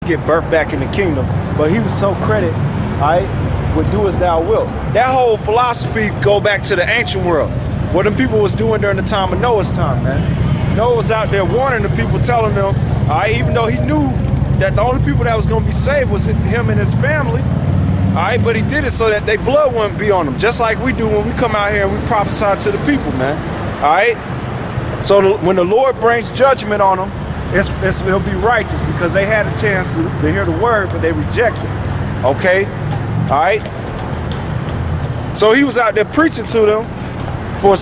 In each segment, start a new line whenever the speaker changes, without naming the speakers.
get birthed back in the kingdom. But he was so credit, all right, would do as thou wilt. That whole philosophy go back to the ancient world. What them people was doing during the time of Noah's time, man. Noah was out there warning the people, telling them, all right, even though he knew that the only people that was going to be saved was him and his family, all right, but he did it so that their blood wouldn't be on them, just like we do when we come out here and we prophesy to the people, man. All right? So when the Lord brings judgment on them, it'll be righteous because they had a chance to hear the word, but they rejected. Okay? All right? So he was out there preaching to them for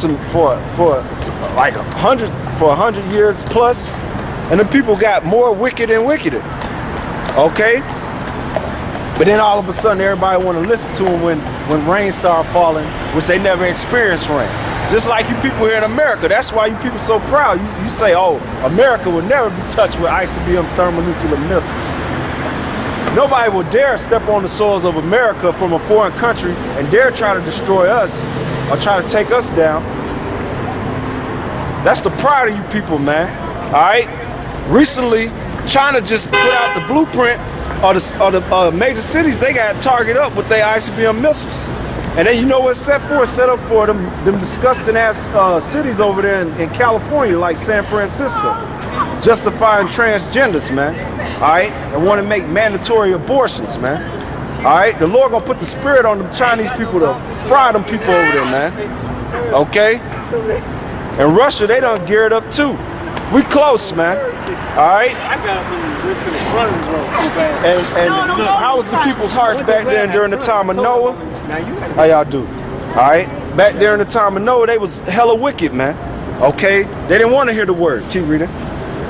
like 100 years plus, and the people got more wicked and wickeder. Okay? But then all of a sudden everybody want to listen to him when rain started falling, which they never experienced rain. Just like you people here in America. That's why you people so proud. You say, oh, America will never be touched with ICBM thermonuclear missiles. Nobody will dare step on the soils of America from a foreign country and dare try to destroy us or try to take us down. That's the pride of you people, man. All right? Recently, China just put out the blueprint of the major cities they got targeted up with their ICBM missiles. And then you know what's set for? It's set up for them disgusting ass cities over there in California, like San Francisco, justifying transgenders, man. All right, and want to make mandatory abortions, man. All right, the Lord gonna put the spirit on them Chinese people to fry them people over there, man. Okay, and Russia, they done geared up too. We close, man. All right.
I got up and went to the front of the road.
And how was the people's hearts back then during the time of Noah? How y'all do? All right. Back there in the time of Noah, they was hella wicked, man. Okay. They didn't want to hear the word. Keep reading.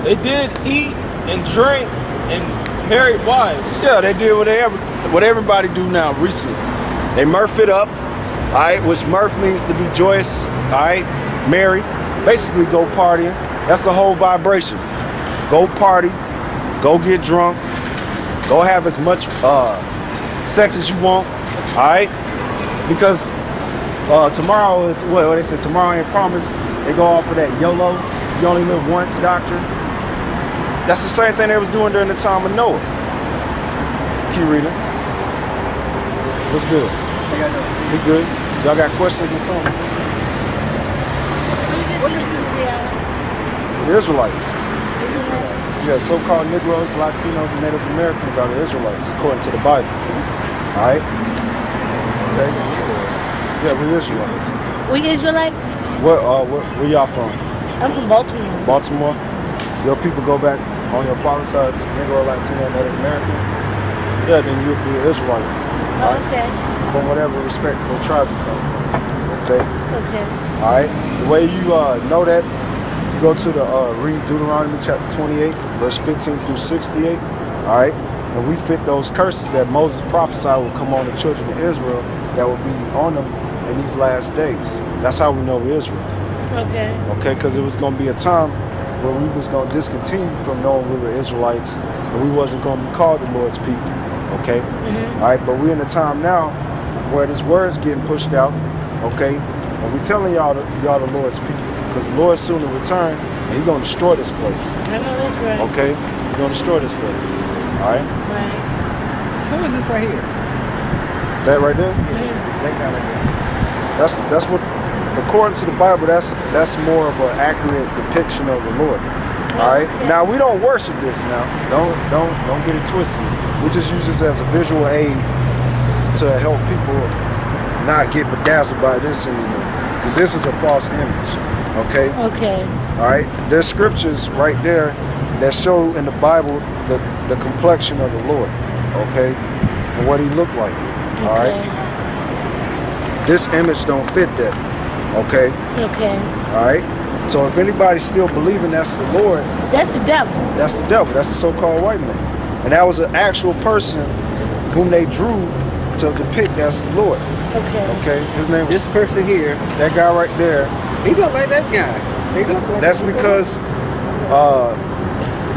They did eat and drink and married wives.
Yeah, they did what everybody do now recently. They murph it up. All right, which murph means to be joyous. All right, merry. Basically, go partying. That's the whole vibration. Go party, go get drunk, go have as much sex as you want, all right? Because tomorrow is, what they say, tomorrow ain't promised. They go off of that YOLO, you only live once doctrine. That's the same thing they was doing during the time of Noah. Keep reading. What's good? We good? Y'all got questions or something? The Israelites. Yeah, so-called Negroes, Latinos, and Native Americans are the Israelites, according to the Bible. All right? Okay? Yeah, we Israelites.
We Israelites?
Where y'all from?
I'm from Baltimore.
Baltimore? Your people go back on your father's side to Negro, Latino, Native American? Yeah, then you'll be an Israelite.
Oh,
right?
okay.
From whatever respectable tribe you come from. Okay?
Okay.
All right? The way you know that, go to the read Deuteronomy chapter 28, verse 15 through 68. All right, and we fit those curses that Moses prophesied will come on the children of Israel that will be on them in these last days. That's how we know we're Israel.
Okay.
Okay, because it was going to be a time where we was going to discontinue from knowing we were Israelites, and we wasn't going to be called the Lord's people. Okay. All right, but we're in a time now where this word's getting pushed out. Okay, and we telling y'all the Lord's people. Because the Lord soon will return, and He's going to destroy this place.
I know that's right.
Okay? He's going to destroy this place. All right?
Right.
Who is this right here?
That right there?
That guy right there.
That's what, according to the Bible, that's more of an accurate depiction of the Lord. All right?
Okay.
Now, we don't worship this now. Don't get it twisted. We just use this as a visual aid to help people not get bedazzled by this anymore. Because this is a false image. Okay?
Okay.
All right? There's scriptures right there that show in the Bible the complexion of the Lord. Okay? And what He looked like.
Okay.
All right? This image don't fit that. Okay?
Okay.
All right? So if anybody's still believing that's the Lord,
That's the devil.
that's the devil. That's the so-called white man. And that was an actual person whom they drew to depict as the Lord.
Okay.
Okay? His name was
This person here,
that guy right there.
he look like that guy. He look like
That's
that guy.
because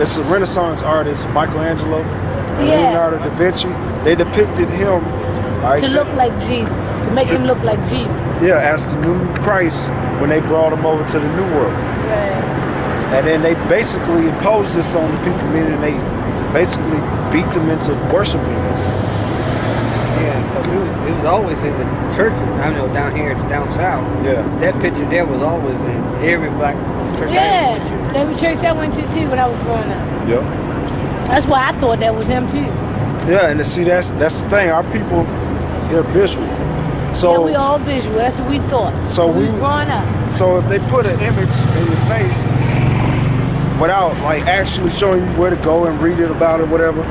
it's a Renaissance artist, Michelangelo and
Yeah.
Leonardo da Vinci. They depicted him right,
To look like Jesus. To make him look like Jesus.
yeah, as the new Christ when they brought him over to the New World.
Right.
And then they basically imposed this on the people, meaning they basically beat them into worshiping us.
Yeah, because it was always in the churches. I know down here, it's down south.
Yeah.
That picture there was always in every black church I
Yeah,
ever went to.
every church I went to too when I was growing up.
Yep.
That's why I thought that was him too.
Yeah, and see that's the thing. Our people, they're visual. So
Yeah, we all visual. That's what we thought.
So
when we
we-
was growing up.
So if they put an image in your face without like actually showing you where to go and read it about it, whatever,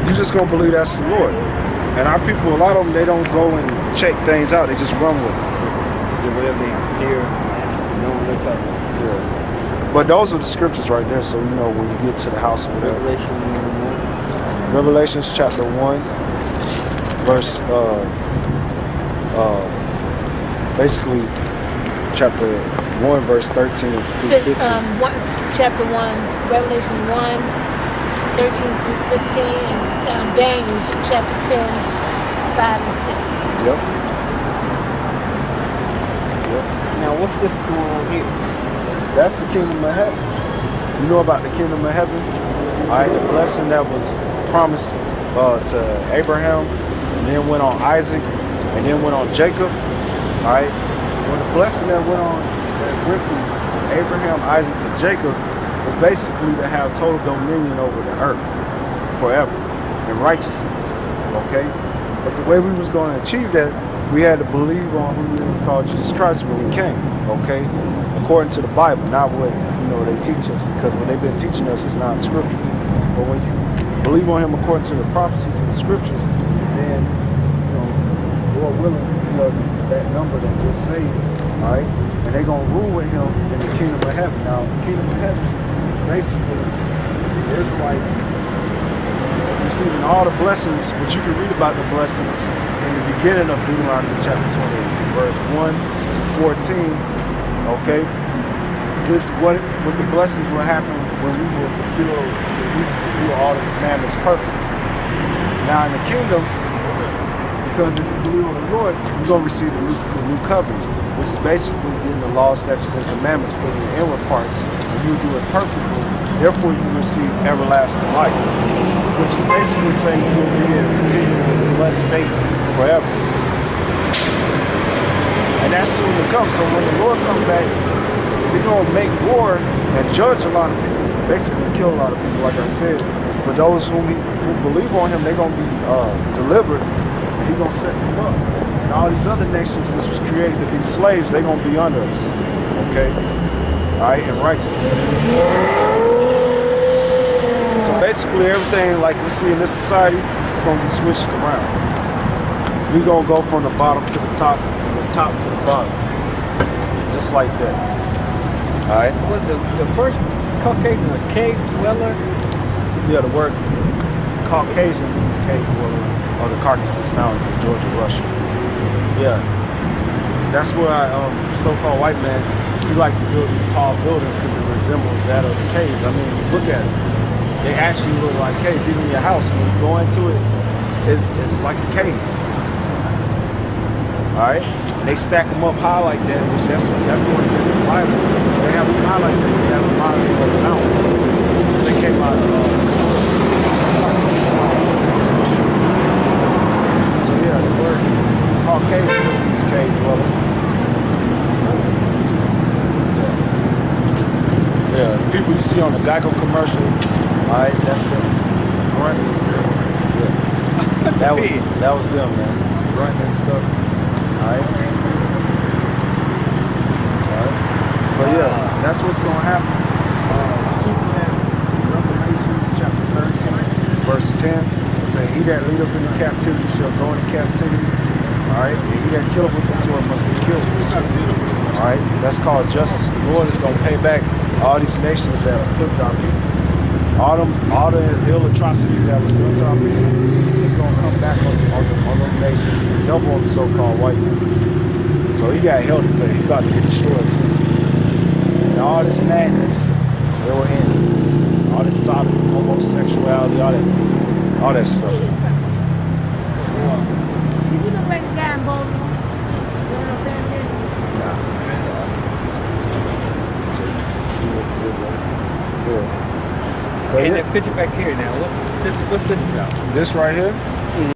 you just gonna believe that's the Lord. And our people, a lot of them, they don't go and check things out. They just run with it.
Do whatever they hear, don't look up.
Yeah. But those are the scriptures right there. So you know when you get to the house or whatever.
Revelation 1.
Revelations chapter 1, verse basically chapter 1, verse 13 through 15.
Chapter 1, Revelation 1, 13 through 15, and Daniel chapter 10, 5 and 6.
Yep.
Now, what's this going on here?
That's the kingdom of heaven. You know about the kingdom of heaven? All right, the blessing that was promised to Abraham, and then went on Isaac, and then went on Jacob. All right, well, the blessing that went from Abraham, Isaac to Jacob was basically to have total dominion over the earth forever in righteousness. Okay, but the way we was going to achieve that, we had to believe on who we called Jesus Christ when He came. Okay, according to the Bible, not what they teach us, because what they've been teaching us is not scripture. But when you believe on Him according to the prophecies and the scriptures, then Lord willing, that number that gets saved, all right, and they're gonna rule with Him in the kingdom of heaven. Now, the kingdom of heaven is basically the Israelites receiving all the blessings, but you can read about the blessings in the beginning of Deuteronomy chapter 28, verse 1, 14. Okay, this what the blessings will happen when we will fulfill the duties to do all the commandments perfectly. Now in the kingdom, because if you believe on the Lord, you're gonna receive the new covenant, which is basically getting the laws, statutes, and commandments put in the inward parts, and you do it perfectly. Therefore, you receive everlasting life, which is basically saying you will be in a continual blessed state forever. And that's soon to come. So when the Lord comes back, He's gonna make war and judge a lot of people, basically kill a lot of people, like I said. But those who believe on Him, they're gonna be delivered, and He's gonna set them up. And all these other nations, which was created to be slaves, they're gonna be under us. Okay? All right, in righteousness. So basically, everything like we see in this society is gonna be switched around. We're gonna go from the bottom to the top, and the top to the bottom, just like that. All right.
Was the first Caucasian a cave dweller?
Yeah, the word Caucasian means cave dweller, or the Caucasus Mountains in Georgia, Russia. Yeah, that's why so-called white man, he likes to build these tall buildings because it resembles that of the caves. I mean, look at it. They actually look like caves. Even your house, when you go into it, it's like a cave. All right, and they stack them up high like that, which that's going against the Bible. They have them high like that because that reminds them of the mountains. They came out of so yeah, the word Caucasian just means cave dweller. Yeah, the people you see on the Geico commercial, all right, that's them. Running. Yeah. That was them, man. Running and stuff. Alright. But yeah, that's what's going to happen. Looking at Revelation chapter 13, verse 10, it says, He that leadeth into captivity shall go into captivity. Alright, and he that killeth with the sword must be killed with the sword. Alright, that's called justice. The Lord is going to pay back all these nations that afflict our people. All the ill atrocities that was done to our people, it's going to come back on them nations, double on the so-called white man. So he got hell to pay. He about to get destroyed soon. And all this madness, it will end. All this sodomy, homosexuality, all that stuff.
Did you look like a guy in Baltimore? You know what I'm saying?
Nah. Yeah. But
And
here-
that picture back here now. What's this about?
this right here,